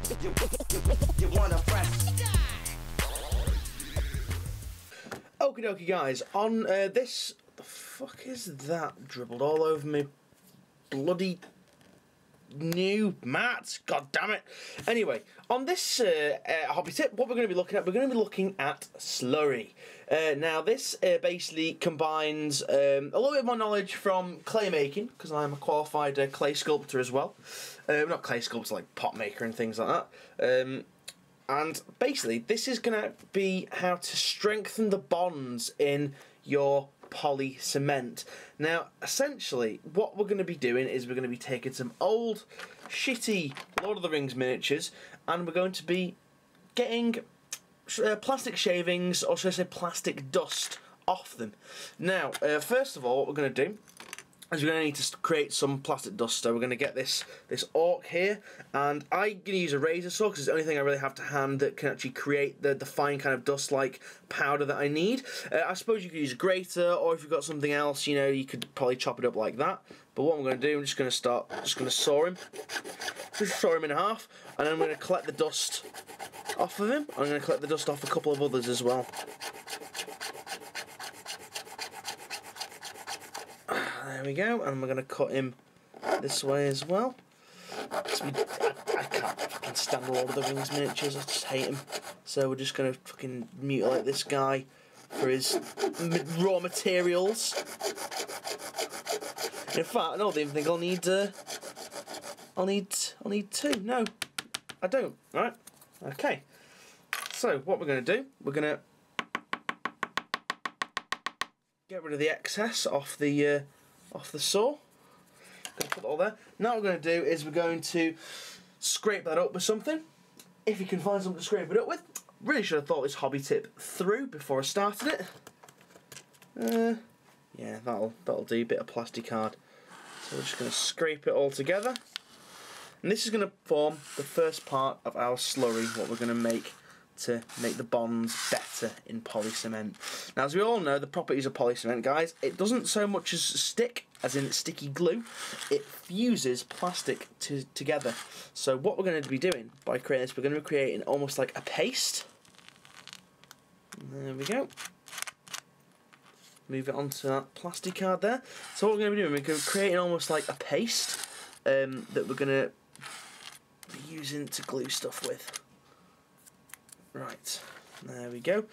You wanna press. Okie dokie guys, on this, the fuck is that dribbled all over me? Bloody new mat, god damn it. Anyway, on this hobby tip, what we're going to be looking at, we're going to be looking at Slurrey. Now this basically combines a little bit of my knowledge from clay making, because I'm a qualified clay sculptor as well. Not clay sculptor, like pot maker and things like that. And basically this is going to be how to strengthen the bonds in your poly cement. Now essentially what we're going to be doing is we're going to be taking some old shitty Lord of the Rings miniatures and we're going to be getting plastic shavings, or should I say plastic dust, off them. Now first of all what we're going to do is we're going to need to create some plastic dust. So we're going to get this orc here, and I'm going to use a razor saw because it's the only thing I really have to hand that can actually create the fine kind of dust-like powder that I need. I suppose you could use a grater, or if you've got something else, you know, you could probably chop it up like that. But what I'm going to do, I'm just going to saw him. Just saw him in half, and then I'm going to collect the dust off of him. I'm going to collect the dust off a couple of others as well. There we go, and we're going to cut him this way as well. I can't fucking stand Lord of the Rings miniatures, I just hate him. So we're just going to fucking mutilate this guy for his raw materials. In fact, I don't even think I'll need two. No, I don't. Right? Okay. So what we're going to do, we're going to get rid of the excess off the saw. Gonna put it all there. Now what we're going to do is we're going to scrape that up with something. If you can find something to scrape it up with. Really should have thought this hobby tip through before I started it. Yeah, that'll do. A bit of plastic card. So we're just going to scrape it all together. And this is going to form the first part of our slurry, what we're going to make to make the bonds better in poly cement. Now, as we all know, the properties of poly cement, guys, it doesn't so much as stick, as in sticky glue, it fuses plastic together. So what we're going to be doing by creating this, we're going to be creating almost like a paste. There we go. Move it onto that plastic card there. So what we're going to be doing, we're going to be creating almost like a paste that we're going to be using to glue stuff with. Right, there we go.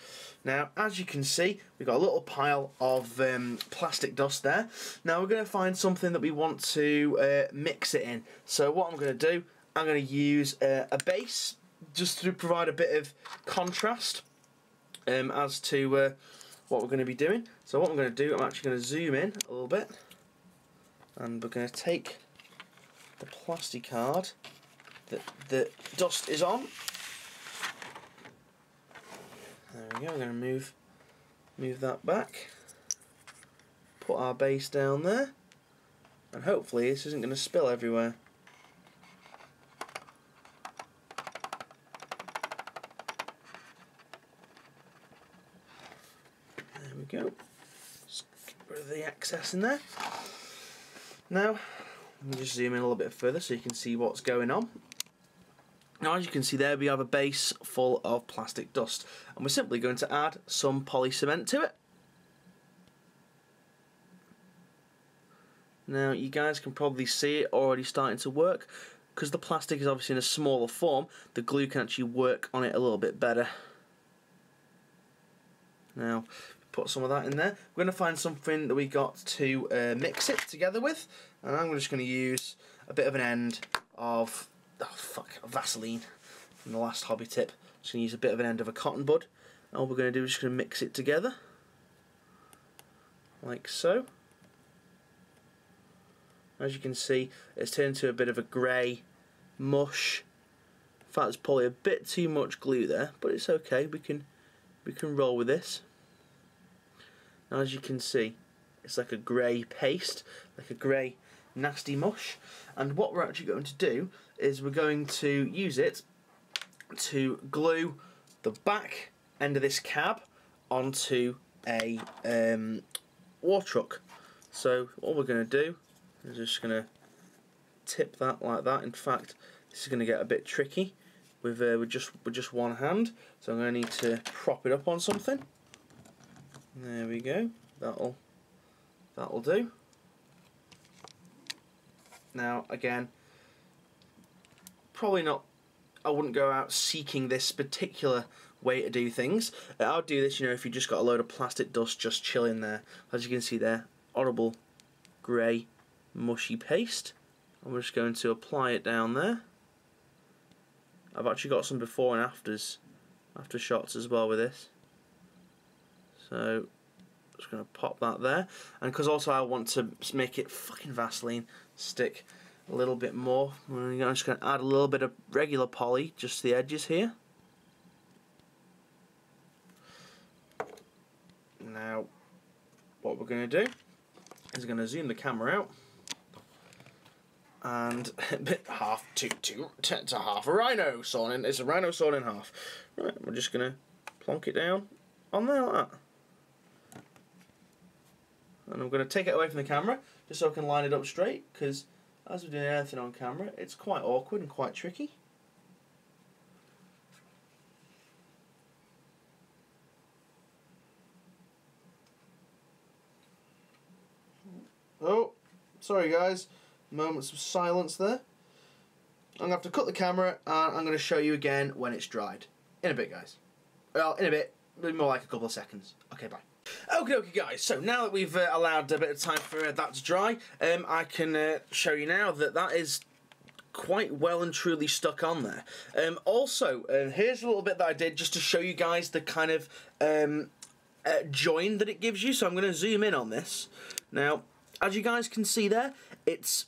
Now, as you can see, we've got a little pile of plastic dust there. Now we're going to find something that we want to mix it in. So what I'm going to do, I'm going to use a base just to provide a bit of contrast as to what we're going to be doing. So what I'm going to do, I'm actually going to zoom in a little bit, and we're going to take the plastic card that the dust is on. There we go, I'm going to move that back, put our base down there, and hopefully this isn't going to spill everywhere. There we go, just get rid of the excess in there. Now, let me just zoom in a little bit further so you can see what's going on. Now, as you can see there, we have a base full of plastic dust, and we're simply going to add some poly cement to it. Now, you guys can probably see it already starting to work. Because the plastic is obviously in a smaller form, the glue can actually work on it a little bit better. Now, put some of that in there. We're going to find something that we got to mix it together with, and I'm just going to use a bit of an end of Vaseline from the last hobby tip. Just going to use a bit of an end of a cotton bud. And all we're going to do is just going to mix it together, like so. As you can see, it's turned into a bit of a grey mush. In fact, there's probably a bit too much glue there, but it's okay. We can roll with this. Now, as you can see, it's like a grey paste, like a grey nasty mush. And what we're actually going to do is we're going to use it to glue the back end of this cab onto a war truck. So all we're going to do is just going to tip that like that. In fact, this is going to get a bit tricky with just one hand. So I'm going to need to prop it up on something. There we go. That'll do. Now again, probably not. I wouldn't go out seeking this particular way to do things. I would do this, you know, if you just got a load of plastic dust just chilling there. As you can see there, horrible grey mushy paste. I'm just going to apply it down there. I've actually got some before and after shots as well with this. So just going to pop that there, and because also I want to make it fucking Vaseline stick a little bit more, I'm just going to add a little bit of regular poly just to the edges here. Now what we're going to do is we're going to zoom the camera out and half to half a rhino sawn in. It's a rhino sawn in half. Right, we're just going to plonk it down on there like that. And I'm going to take it away from the camera just so I can line it up straight, because as we're doing anything on camera, it's quite awkward and quite tricky. Oh, sorry guys, moments of silence there. I'm going to have to cut the camera and I'm going to show you again when it's dried. In a bit, guys. Well, in a bit, more like a couple of seconds. Okay, bye. Okay, guys, so now that we've allowed a bit of time for that to dry, I can show you now that that is quite well and truly stuck on there. Also, here's a little bit that I did just to show you guys the kind of join that it gives you. So I'm going to zoom in on this. Now, as you guys can see there, it's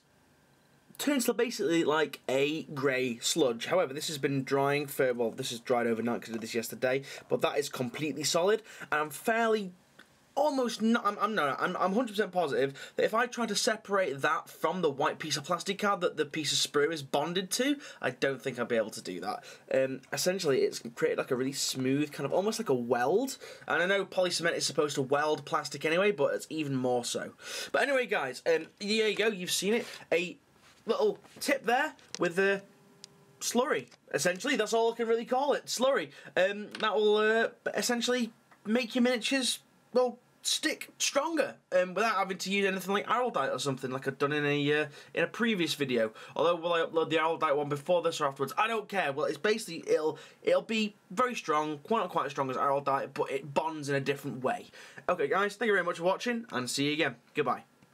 turns to basically like a grey sludge. However, this has been drying for, well, this is dried overnight because I did this yesterday, but that is completely solid, and I'm fairly almost not, I'm 100% positive that if I try to separate that from the white piece of plastic card that the piece of sprue is bonded to, I don't think I'll be able to do that. Essentially, it's created like a really smooth, kind of almost like a weld, and I know polycement is supposed to weld plastic anyway, but it's even more so. But anyway, guys, there you go, you've seen it. A little tip there with the slurry. Essentially, that's all I can really call it, slurry. That will essentially make your miniatures, well, stick stronger without having to use anything like Araldite or something like I've done in a previous video. Although will I upload the Araldite one before this or afterwards? I don't care. Well, it's basically it'll be very strong, not quite as strong as Araldite, but it bonds in a different way. Okay, guys, thank you very much for watching, and see you again. Goodbye.